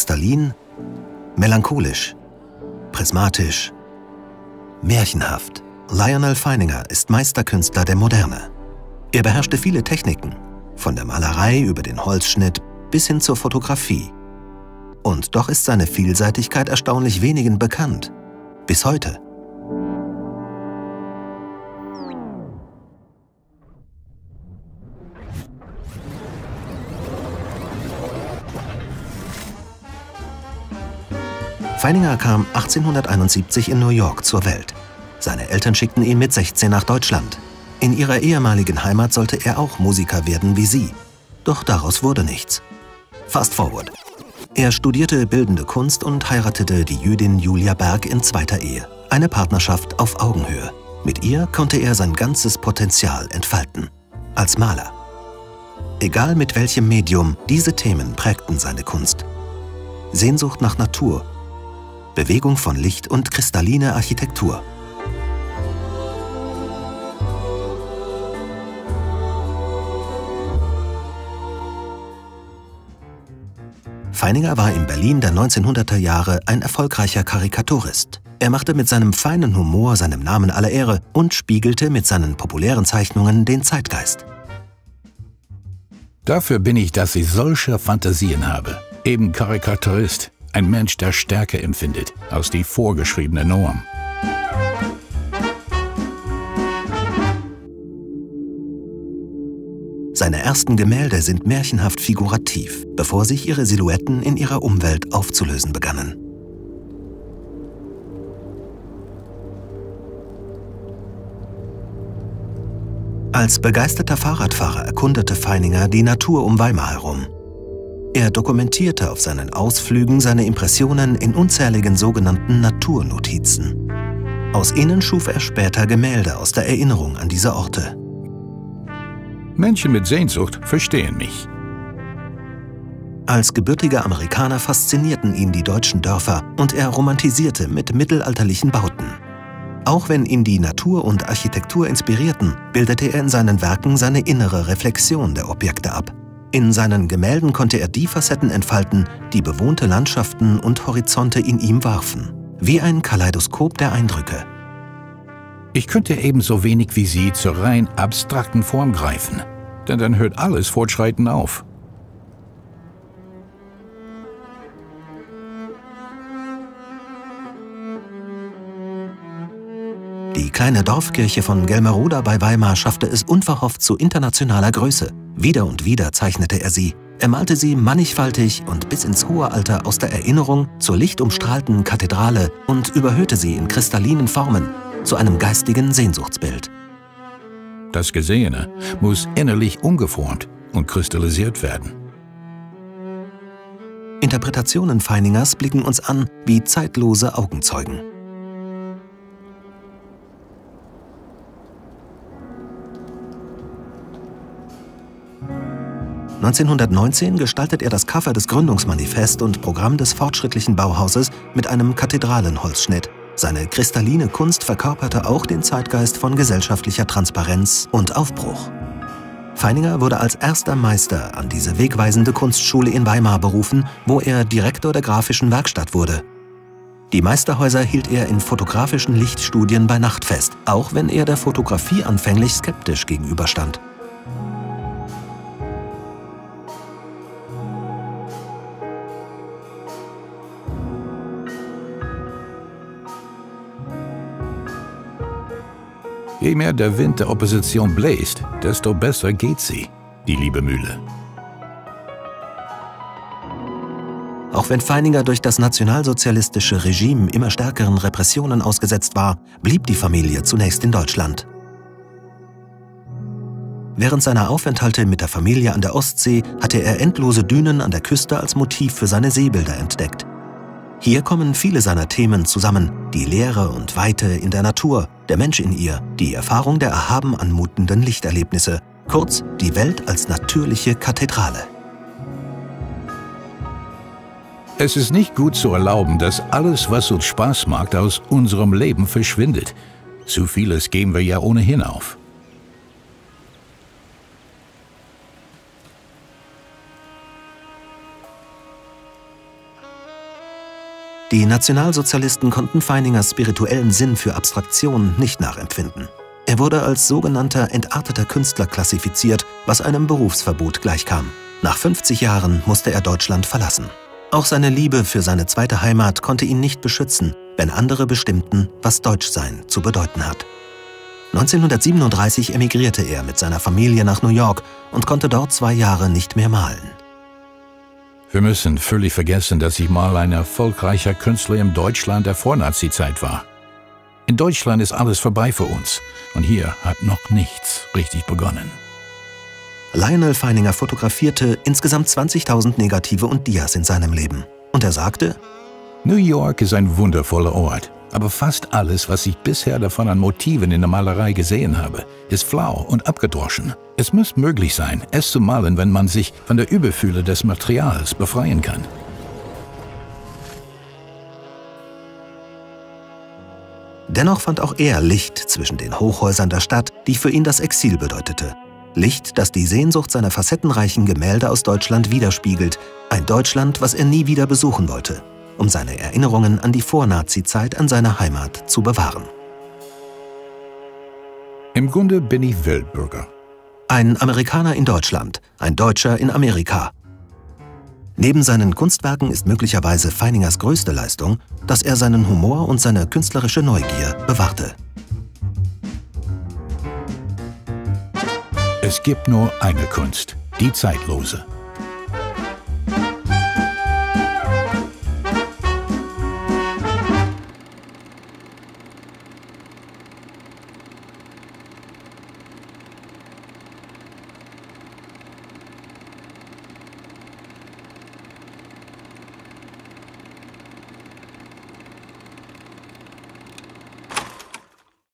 kristallin, melancholisch, prismatisch, märchenhaft. Lionel Feininger ist Meisterkünstler der Moderne. Er beherrschte viele Techniken, von der Malerei über den Holzschnitt bis hin zur Fotografie. Und doch ist seine Vielseitigkeit erstaunlich wenigen bekannt. Bis heute. Feininger kam 1871 in New York zur Welt. Seine Eltern schickten ihn mit 16 nach Deutschland. In ihrer ehemaligen Heimat sollte er auch Musiker werden wie sie. Doch daraus wurde nichts. Fast forward. Er studierte Bildende Kunst und heiratete die Jüdin Julia Berg in zweiter Ehe. Eine Partnerschaft auf Augenhöhe. Mit ihr konnte er sein ganzes Potenzial entfalten. Als Maler. Egal mit welchem Medium, diese Themen prägten seine Kunst. Sehnsucht nach Natur, Bewegung von Licht und kristalline Architektur. Feininger war in Berlin der 1900er Jahre ein erfolgreicher Karikaturist. Er machte mit seinem feinen Humor seinem Namen alle Ehre und spiegelte mit seinen populären Zeichnungen den Zeitgeist. Dafür bin ich, dass ich solche Fantasien habe. Eben Karikaturist, ein Mensch, der Stärke empfindet, aus die vorgeschriebene Norm. Seine ersten Gemälde sind märchenhaft figurativ, bevor sich ihre Silhouetten in ihrer Umwelt aufzulösen begannen. Als begeisterter Fahrradfahrer erkundete Feininger die Natur um Weimar herum. Er dokumentierte auf seinen Ausflügen seine Impressionen in unzähligen sogenannten Naturnotizen. Aus ihnen schuf er später Gemälde aus der Erinnerung an diese Orte. Menschen mit Sehnsucht verstehen mich. Als gebürtiger Amerikaner faszinierten ihn die deutschen Dörfer und er romantisierte mit mittelalterlichen Bauten. Auch wenn ihn die Natur und Architektur inspirierten, bildete er in seinen Werken seine innere Reflexion der Objekte ab. In seinen Gemälden konnte er die Facetten entfalten, die bewohnte Landschaften und Horizonte in ihm warfen. Wie ein Kaleidoskop der Eindrücke. Ich könnte ebenso wenig wie Sie zur rein abstrakten Form greifen, denn dann hört alles Fortschreiten auf. Die kleine Dorfkirche von Gelmeroda bei Weimar schaffte es unverhofft zu internationaler Größe. Wieder und wieder zeichnete er sie. Er malte sie mannigfaltig und bis ins hohe Alter aus der Erinnerung zur lichtumstrahlten Kathedrale und überhöhte sie in kristallinen Formen zu einem geistigen Sehnsuchtsbild. Das Gesehene muss innerlich umgeformt und kristallisiert werden. Interpretationen Feiningers blicken uns an wie zeitlose Augenzeugen. (1919) gestaltet er das Cover des Gründungsmanifest und Programm des fortschrittlichen Bauhauses mit einem Kathedralenholzschnitt. Seine kristalline Kunst verkörperte auch den Zeitgeist von gesellschaftlicher Transparenz und Aufbruch. Feininger wurde als erster Meister an diese wegweisende Kunstschule in Weimar berufen, wo er Direktor der grafischen Werkstatt wurde. Die Meisterhäuser hielt er in fotografischen Lichtstudien bei Nacht fest, auch wenn er der Fotografie anfänglich skeptisch gegenüberstand. Je mehr der Wind der Opposition bläst, desto besser geht sie, die liebe Mühle. Auch wenn Feininger durch das nationalsozialistische Regime immer stärkeren Repressionen ausgesetzt war, blieb die Familie zunächst in Deutschland. Während seiner Aufenthalte mit der Familie an der Ostsee hatte er endlose Dünen an der Küste als Motiv für seine Seebilder entdeckt. Hier kommen viele seiner Themen zusammen, die Leere und Weite in der Natur, der Mensch in ihr, die Erfahrung der erhaben anmutenden Lichterlebnisse, kurz die Welt als natürliche Kathedrale. Es ist nicht gut zu erlauben, dass alles, was uns Spaß macht, aus unserem Leben verschwindet. Zu vieles geben wir ja ohnehin auf. Die Nationalsozialisten konnten Feiningers spirituellen Sinn für Abstraktion nicht nachempfinden. Er wurde als sogenannter entarteter Künstler klassifiziert, was einem Berufsverbot gleichkam. Nach 50 Jahren musste er Deutschland verlassen. Auch seine Liebe für seine zweite Heimat konnte ihn nicht beschützen, wenn andere bestimmten, was Deutschsein zu bedeuten hat. 1937 emigrierte er mit seiner Familie nach New York und konnte dort 2 Jahre nicht mehr malen. Wir müssen völlig vergessen, dass ich mal ein erfolgreicher Künstler im Deutschland der Vornazi-Zeit war. In Deutschland ist alles vorbei für uns und hier hat noch nichts richtig begonnen. Lionel Feininger fotografierte insgesamt 20.000 Negative und Dias in seinem Leben. Und er sagte: New York ist ein wundervoller Ort, aber fast alles, was ich bisher davon an Motiven in der Malerei gesehen habe, ist flau und abgedroschen. Es muss möglich sein, es zu malen, wenn man sich von der Überfülle des Materials befreien kann. Dennoch fand auch er Licht zwischen den Hochhäusern der Stadt, die für ihn das Exil bedeutete. Licht, das die Sehnsucht seiner facettenreichen Gemälde aus Deutschland widerspiegelt. Ein Deutschland, was er nie wieder besuchen wollte, um seine Erinnerungen an die Vornazi-Zeit an seiner Heimat zu bewahren. Im Grunde bin ich Weltbürger. Ein Amerikaner in Deutschland, ein Deutscher in Amerika. Neben seinen Kunstwerken ist möglicherweise Feiningers größte Leistung, dass er seinen Humor und seine künstlerische Neugier bewahrte. Es gibt nur eine Kunst, die zeitlose.